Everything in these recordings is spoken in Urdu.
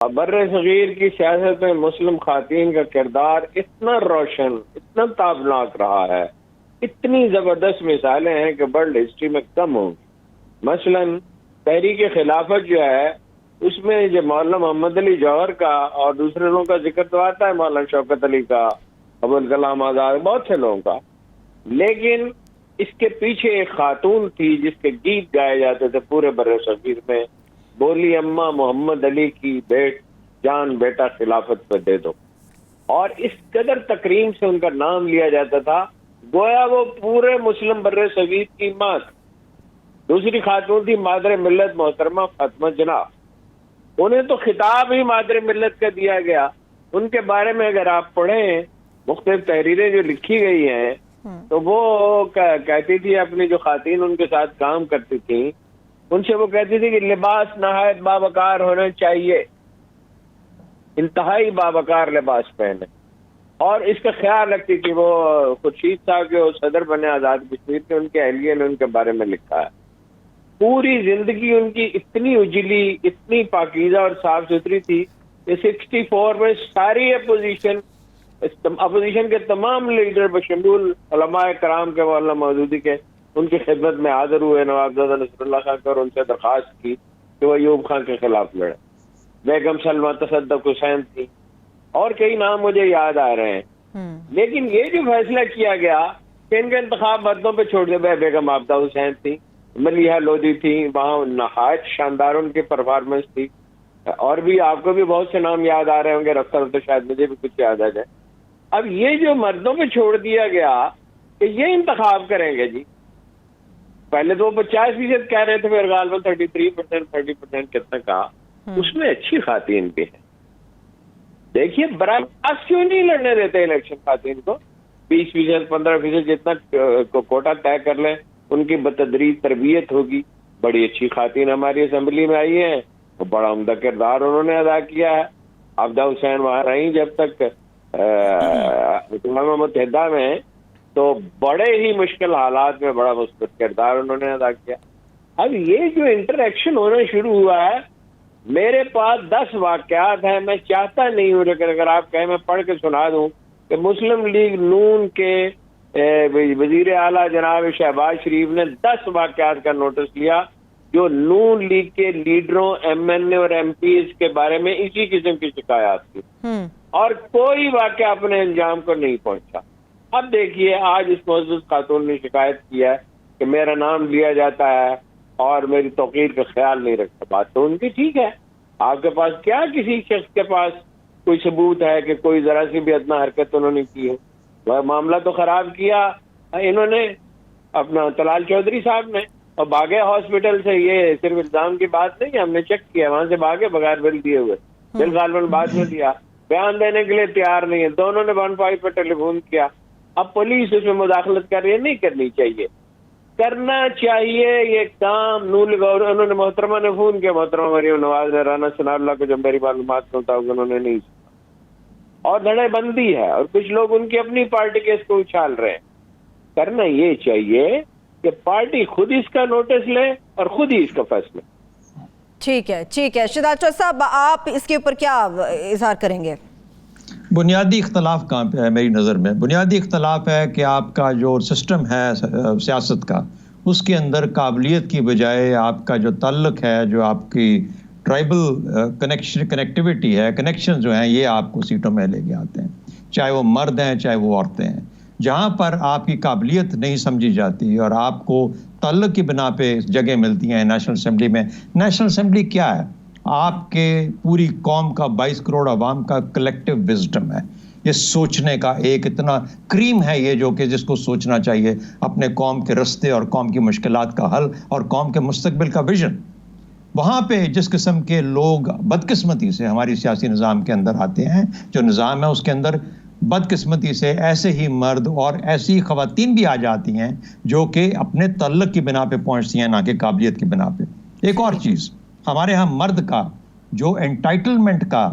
بر صغیر کی سیاست میں مسلم خواتین کا کردار اتنا روشن، اتنا تابناک رہا ہے، اتنی زبردست مثالیں ہیں کہ ورلڈ ہسٹری میں کم ہوں گی۔ مثلا تحریک خلافت جو ہے اس میں جو مولانا محمد علی جوہر کا اور دوسرے لوگوں کا ذکر تو آتا ہے، مولانا شوکت علی کا، ابوالکلام آزاد، بہت سے لوگوں کا، لیکن اس کے پیچھے ایک خاتون تھی جس کے گیت گائے جاتے تھے پورے بر صغیر میں، بولی اماں محمد علی کی بیٹ جان بیٹا خلافت پہ دے دو، اور اس قدر تکریم سے ان کا نام لیا جاتا تھا گویا وہ پورے مسلم بر صغیر کی ماں تھی۔ دوسری خاتون تھی مادر ملت محترمہ فاطمہ جناح، انہیں تو خطاب ہی مادر ملت کا دیا گیا۔ ان کے بارے میں اگر آپ پڑھیں مختلف تحریریں جو لکھی گئی ہیں تو وہ کہتی تھی، اپنی جو خواتین ان کے ساتھ کام کرتی تھیں ان سے وہ کہتی تھی کہ لباس نہایت باوقار ہونا چاہیے، انتہائی باوقار لباس پہنے، اور اس کا خیال رکھتی تھی۔ وہ خورشید صاحب جو صدر بنے آزاد کشمیر کے، ان کے اہلیہ نے ان کے بارے میں لکھا ہے، پوری زندگی ان کی اتنی اجلی، اتنی پاکیزہ اور صاف ستھری تھی کہ 64 میں ساری اپوزیشن کے تمام لیڈر بشمول علماء کرام کے، مولانا مودودی کے، ان کی خدمت میں حاضر ہوئے، نوابزادہ نصر اللہ خان کو، اور ان سے درخواست کی کہ وہ ایوب خان کے خلاف لڑے۔ بیگم سلمہ تصدق حسین تھی، اور کئی نام مجھے یاد آ رہے ہیں۔ لیکن یہ جو فیصلہ کیا گیا کہ ان کا انتخاب مردوں پہ چھوڑ دیا، بیگم آبدہ حسین تھی، ملیحہ لودھی تھی، وہاں نہایت شاندار ان کی پرفارمنس تھی، اور بھی آپ کو بھی بہت سے نام یاد آ رہے ہوں گے، رفتہ رفتہ شاید مجھے بھی کچھ یاد آ جائے۔ اب یہ جو مردوں پہ چھوڑ دیا گیا کہ یہ انتخاب کریں گے جی، پہلے تو وہ 50% کہہ رہے تھے، پھر غالباً 33%، 30% کتنا کہا، اس میں اچھی خواتین بھی ہے۔ دیکھیے براہ راست کیوں نہیں لڑنے دیتے الیکشن خواتین کو؟ 20%، 15% جتنا کوٹا طے کر لیں، ان کی بتدریج تربیت ہوگی۔ بڑی اچھی خواتین ہماری اسمبلی میں آئی ہیں، وہ بڑا عمدہ کردار انہوں نے ادا کیا ہے۔ آبدہ حسین وہاں رہی جب تک اقوام متحدہ میں، تو بڑے ہی مشکل حالات میں بڑا مثبت کردار انہوں نے ادا کیا۔ اب یہ جو انٹریکشن ہونا شروع ہوا ہے، میرے پاس 10 واقعات ہیں، میں چاہتا نہیں ہوں، لیکن اگر آپ کہیں میں پڑھ کے سنا دوں کہ مسلم لیگ نون کے وزیر اعلیٰ جناب شہباز شریف نے 10 واقعات کا نوٹس لیا جو نون لیگ کے لیڈروں، ایم این اے اور ایم پیز کے بارے میں اسی قسم کی شکایات تھی، اور کوئی واقعہ اپنے انجام کو نہیں پہنچا۔ اب دیکھیے آج اس معزز خاتون نے شکایت کی ہے کہ میرا نام لیا جاتا ہے اور میری توقیر کا خیال نہیں رکھتا۔ بات تو ان کی ٹھیک ہے، آپ کے پاس کیا کسی شخص کے پاس کوئی ثبوت ہے کہ کوئی ذرا سی بھی ادنا حرکت انہوں نے کی ہے؟ وہ معاملہ تو خراب کیا انہوں نے اپنا طلال چودھری صاحب نے، اور بھاگے ہاسپٹل سے۔ یہ صرف الزام کی بات نہیں ہے، ہم نے چیک کیا، وہاں سے بھاگے بغیر بل دیے ہوئے، بل غالباً بعد میں دیا، بیان دینے کے لیے تیار نہیں ہے۔ دونوں نے 15 پہ ٹیلی فون کیا۔ اب پولیس اس میں مداخلت کر رہی ہے، نہیں کرنی چاہیے، کرنا چاہیے یہ کام۔ انہوں نے محترمہ نے فون کیا، محترمہ مریم نواز نے، رانا ثناء اللہ کو، جو میری معلومات کے مطابق انہوں نے نہیں سنا، اور دھڑے بندی ہے، اور کچھ لوگ ان کی اپنی پارٹی کے اس کو اچھال رہے ہیں۔ کرنا یہ چاہیے کہ پارٹی خود اس کا نوٹس لے اور خود ہی اس کا فیصلہ۔ ٹھیک ہے، ٹھیک ہے شہزاد چودھری صاحب، آپ اس کے اوپر کیا اظہار کریں گے؟ بنیادی اختلاف کہاں پہ ہے؟ میری نظر میں بنیادی اختلاف ہے کہ آپ کا جو سسٹم ہے سیاست کا، اس کے اندر قابلیت کی بجائے آپ کا جو تعلق ہے، جو آپ کی ٹرائبل کنیکٹیوٹی ہے، کنیکشن جو ہیں، یہ آپ کو سیٹوں میں لے کے آتے ہیں، چاہے وہ مرد ہیں چاہے وہ عورتیں ہیں۔ جہاں پر آپ کی قابلیت نہیں سمجھی جاتی اور آپ کو تعلق کی بنا پہ جگہ ملتی ہیں نیشنل اسمبلی میں۔ نیشنل اسمبلی کیا ہے؟ آپ کے پوری قوم کا، 22 کروڑ عوام کا کلیکٹیو وزڈم ہے، یہ سوچنے کا ایک اتنا کریم ہے یہ، جو کہ جس کو سوچنا چاہیے اپنے قوم کے رستے اور قوم کی مشکلات کا حل اور قوم کے مستقبل کا ویژن۔ وہاں پہ جس قسم کے لوگ بدقسمتی سے ہماری سیاسی نظام کے اندر آتے ہیں، جو نظام ہے اس کے اندر بدقسمتی سے ایسے ہی مرد اور ایسی خواتین بھی آ جاتی ہیں جو کہ اپنے تعلق کی بنا پہ پہنچتی ہیں، نہ کہ قابلیت کی بنا پہ۔ ایک اور چیز، ہمارے ہاں مرد کا جو انٹائٹلمنٹ کا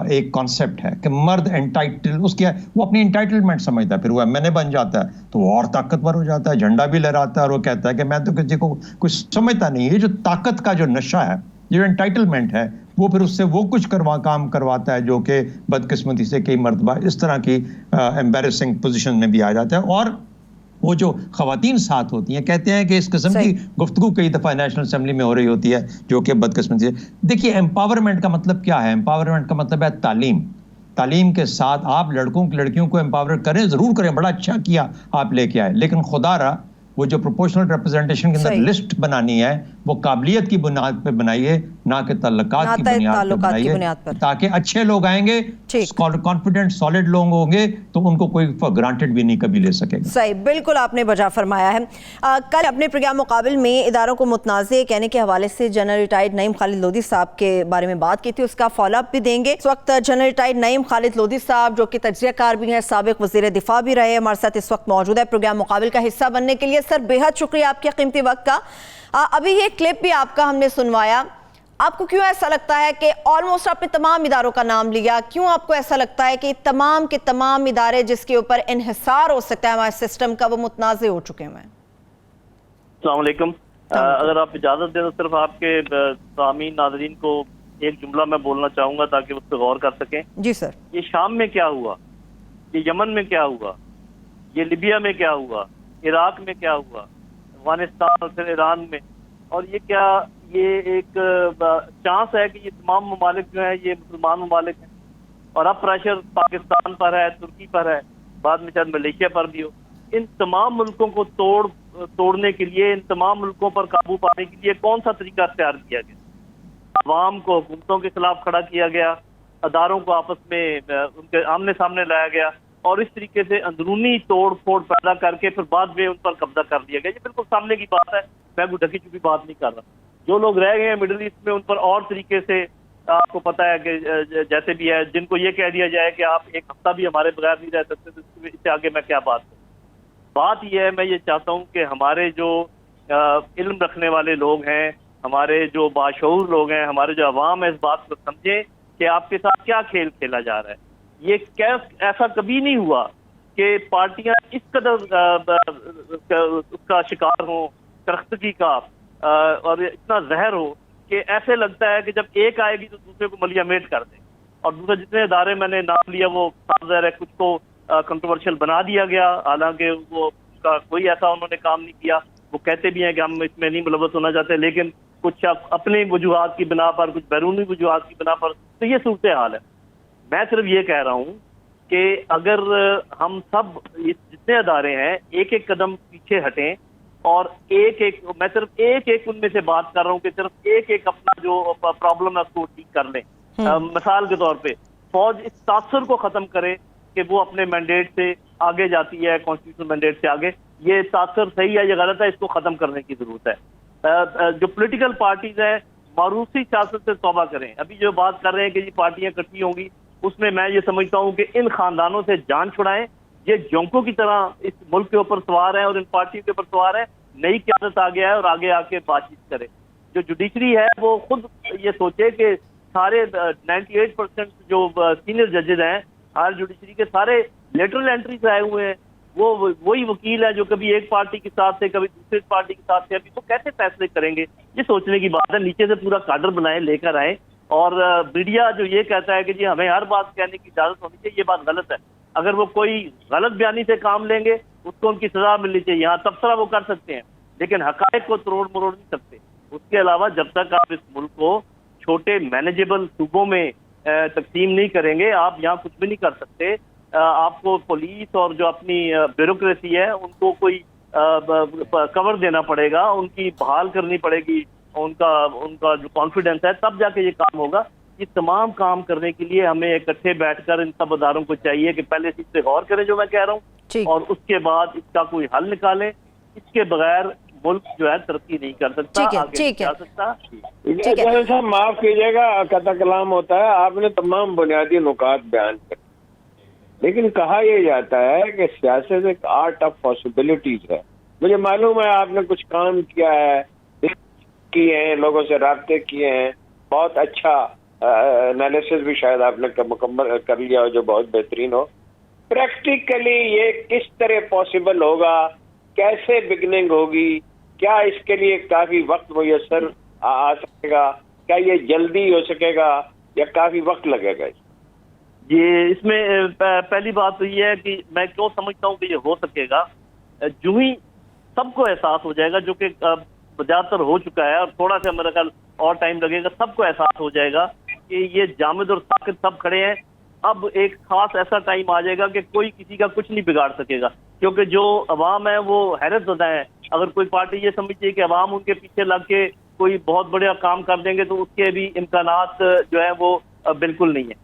ایک کانسیپٹ ہے کہ مرد انٹائٹل، اس کے وہ اپنی انٹائٹلمنٹ سمجھتا ہے، پھر وہ ایم این اے بن جاتا ہے تو وہ اور طاقتور ہو جاتا ہے، جھنڈا بھی لہراتا ہے، اور وہ کہتا ہے کہ میں تو کسی کو کچھ سمجھتا نہیں۔ یہ جو طاقت کا جو نشہ ہے، یہ جو انٹائٹلمنٹ ہے، وہ پھر اس سے وہ کچھ کام کرواتا ہے جو کہ بدقسمتی سے کئی مرتبہ اس طرح کی ایمبیرسنگ پوزیشن میں بھی آ جاتا ہے. اور وہ جو خواتین ساتھ ہوتی ہیں کہتے ہیں کہ اس قسم کی گفتگو کئی دفعہ نیشنل اسمبلی میں ہو رہی ہوتی ہے جو کہ بدقسمتی سے. دیکھیے امپاورمنٹ کا مطلب کیا ہے؟ امپاورمنٹ کا مطلب ہے تعلیم کے ساتھ آپ لڑکیوں کو امپاور کریں، ضرور کریں، بڑا اچھا کیا آپ لے کے آئے، لیکن خدا را وہ جو پروپورشنل ریپرزنٹیشن کے اندر لسٹ بنانی ہے وہ قابلیت کی بنیاد پہ بنائیے، نہ کہ تعلقات کی بنیاد پہ بنائیے، تاکہ اچھے لوگ آئیں گے، کانفیڈنٹ سالڈ لوگ ہوں گے تو ان کو کوئی گرانٹڈ بھی نہیں کبھی لے سکے گا. صحیح، بالکل آپ نے بجا فرمایا ہے. کل اپنے پروگرام مقابل میں اداروں کو متنازع کہنے کے حوالے سے جنرل ریٹائرڈ نعیم خالد لودھی صاحب کے بارے میں بات کی تھی، اس کا فالو اپ بھی دیں گے. اس وقت جنرل ریٹائرڈ نعیم خالد لودھی صاحب جو کہ تجزیہ کار بھی ہیں، سابق وزیر دفاع بھی رہے، ہمارے ساتھ اس وقت موجود ہے پروگرام مقابل کا حصہ بننے کے لیے. سر بے حد شکریہ آپ کے قیمتی وقت کا. ابھی یہ کلپ بھی آپ کا ہم نے سنوایا، آپ کو کیوں ایسا لگتا ہے کہ آلموسٹ آپ نے تمام اداروں کا نام لیا، کیوں آپ کو ایسا لگتا ہے کہ تمام کے تمام ادارے جس کے اوپر انحصار ہو سکتا ہے ہمارے سسٹم کا وہ متنازع ہو چکے ہیں؟ السلام علیکم. اگر آپ اجازت دیں تو صرف آپ کے سامعین ناظرین کو ایک جملہ میں بولنا چاہوں گا تاکہ اس پہ غور کر سکیں. جی سر. یہ شام میں کیا ہوا، یہ یمن میں کیا ہوا، یہ لیبیا میں کیا ہوا، عراق میں کیا ہوا، افغانستان اور پھر ایران میں، اور یہ کیا یہ ایک چانس ہے کہ یہ تمام ممالک جو ہیں یہ مسلمان ممالک ہیں، اور اب پریشر پاکستان پر ہے، ترکی پر ہے، بعد میں شاید ملیشیا پر بھی ہو. ان تمام ملکوں کو توڑنے کے لیے، ان تمام ملکوں پر قابو پانے کے لیے کون سا طریقہ اختیار کیا گیا؟ عوام کو حکومتوں کے خلاف کھڑا کیا گیا، اداروں کو آپس میں ان کے آمنے سامنے لایا گیا، اور اس طریقے سے اندرونی توڑ پھوڑ پیدا کر کے پھر بعد میں ان پر قبضہ کر لیا گیا. یہ بالکل سامنے کی بات ہے، میں کوئی ڈھکی چھپی بات نہیں کر رہا. جو لوگ رہ گئے ہیں مڈل ایسٹ میں ان پر اور طریقے سے آپ کو پتا ہے کہ جیسے بھی ہے، جن کو یہ کہہ دیا جائے کہ آپ ایک ہفتہ بھی ہمارے بغیر نہیں رہ سکتے، تو اس سے آگے میں کیا بات کروں. بات یہ ہے، میں یہ چاہتا ہوں کہ ہمارے جو علم رکھنے والے لوگ ہیں، ہمارے جو باشعور لوگ ہیں، ہمارے جو عوام ہے، اس بات کو سمجھیں کہ آپ کے ساتھ کیا کھیل کھیلا جا رہا ہے. یہ ایسا کبھی نہیں ہوا کہ پارٹیاں اس قدر اس کا شکار ہوں ترختگی کا اور اتنا زہر ہو کہ ایسے لگتا ہے کہ جب ایک آئے گی تو دوسرے کو ملیا میٹ کر دیں. اور دوسرے جتنے ادارے میں نے نام لیا وہ ظاہر ہے کچھ کو کنٹروورشل بنا دیا گیا، حالانکہ وہ اس کا کوئی ایسا انہوں نے کام نہیں کیا. وہ کہتے بھی ہیں کہ ہم اس میں نہیں ملوث ہونا چاہتے، لیکن کچھ اپنی وجوہات کی بنا پر، کچھ بیرونی وجوہات کی بنا پر. تو یہ صورتحال ہے. میں صرف یہ کہہ رہا ہوں کہ اگر ہم سب جتنے ادارے ہیں ایک ایک قدم پیچھے ہٹیں اور میں صرف ایک ان میں سے بات کر رہا ہوں کہ صرف ایک اپنا جو پرابلم ہے اس کو ٹھیک کر لیں. مثال کے طور پہ فوج اس تاثر کو ختم کرے کہ وہ اپنے مینڈیٹ سے آگے جاتی ہے، کانسٹیٹیوشنل مینڈیٹ سے آگے. یہ تاثر صحیح ہے، یہ غلط ہے، اس کو ختم کرنے کی ضرورت ہے. جو پولیٹیکل پارٹیز ہیں معروفی سیاست سے توبہ کریں. ابھی جو بات کر رہے ہیں کہ یہ پارٹیاں اکٹھی ہوں گی، اس میں یہ سمجھتا ہوں کہ ان خاندانوں سے جان چھڑائیں. یہ جونکوں کی طرح اس ملک کے اوپر سوار ہیں اور ان پارٹیوں کے اوپر سوار ہیں. نئی قیادت آ گیا ہے اور آگے آ کے بات چیت کرے. جو جوڈیشری ہے وہ خود یہ سوچے کہ سارے 98% جو سینئر ججز ہیں ہر جوڈیشری کے سارے لیٹرل انٹری سے آئے ہوئے ہیں. وہ وہی وکیل ہے جو کبھی ایک پارٹی کے ساتھ تھے، کبھی دوسری پارٹی کے ساتھ تھے. ابھی وہ کیسے فیصلے کریں گے؟ یہ سوچنے کی بات ہے. نیچے سے پورا کاڈر بنائیں، لے کر آئیں. اور میڈیا جو یہ کہتا ہے کہ جی ہمیں ہر بات کہنے کی اجازت ہونی چاہیے، یہ بات غلط ہے. اگر وہ کوئی غلط بیانی سے کام لیں گے اس کو ان کی سزا ملنی چاہیے. ہاں تبصرہ وہ کر سکتے ہیں لیکن حقائق کو تروڑ مروڑ نہیں سکتے. اس کے علاوہ جب تک آپ اس ملک کو چھوٹے مینیجیبل صوبوں میں تقسیم نہیں کریں گے آپ یہاں کچھ بھی نہیں کر سکتے. آپ کو پولیس اور جو اپنی بیوروکریسی ہے ان کو کوئی کور دینا پڑے گا، ان کی بحال کرنی پڑے گی، ان کا جو کانفیڈنس ہے، تب جا کے یہ کام ہوگا. یہ تمام کام کرنے کے لیے ہمیں اکٹھے بیٹھ کر ان سب اداروں کو چاہیے کہ پہلے اس پہ غور کریں جو میں کہہ رہا ہوں، اور اس کے بعد اس کا کوئی حل نکالیں. اس کے بغیر ملک جو ہے ترقی نہیں کر سکتا، آگے نہیں جا سکتا. صاحب معاف کیجیے گا، قطع کلام ہوتا ہے. آپ نے تمام بنیادی نکات بیان کر، لیکن کہا یہ جاتا ہے کہ سیاست ایک آرٹ آف پاسبلٹیز ہے. مجھے معلوم ہے آپ نے کچھ کام کیا ہے، کیے ہیں، لوگوں سے رابطے کیے ہیں، بہت اچھا انالیسس بھی شاید آپ نے مکمل کر لیا ہو جو بہت بہترین ہو. پریکٹیکلی یہ کس طرح پاسبل ہوگا، کیسے بگننگ ہوگی، کیا اس کے لیے کافی وقت میسر آ سکے گا، کیا یہ جلدی ہو سکے گا یا کافی وقت لگے گا؟ یہ اس میں پہلی بات تو یہ ہے کہ میں کیوں سمجھتا ہوں کہ یہ ہو سکے گا، جو ہی سب کو احساس ہو جائے گا، جو کہ زیادہ تر ہو چکا ہے اور تھوڑا سا میرا خیال اور ٹائم لگے گا، سب کو احساس ہو جائے گا کہ یہ جامد اور ساکت سب کھڑے ہیں، اب ایک خاص ایسا ٹائم آ جائے گا کہ کوئی کسی کا کچھ نہیں بگاڑ سکے گا، کیونکہ جو عوام ہے وہ حیرت زدہ ہے۔ اگر کوئی پارٹی یہ سمجھتی ہے کہ عوام ان کے پیچھے لگ کے کوئی بہت بڑا کام کر دیں گے تو اس کے بھی امکانات جو ہے وہ بالکل نہیں ہے۔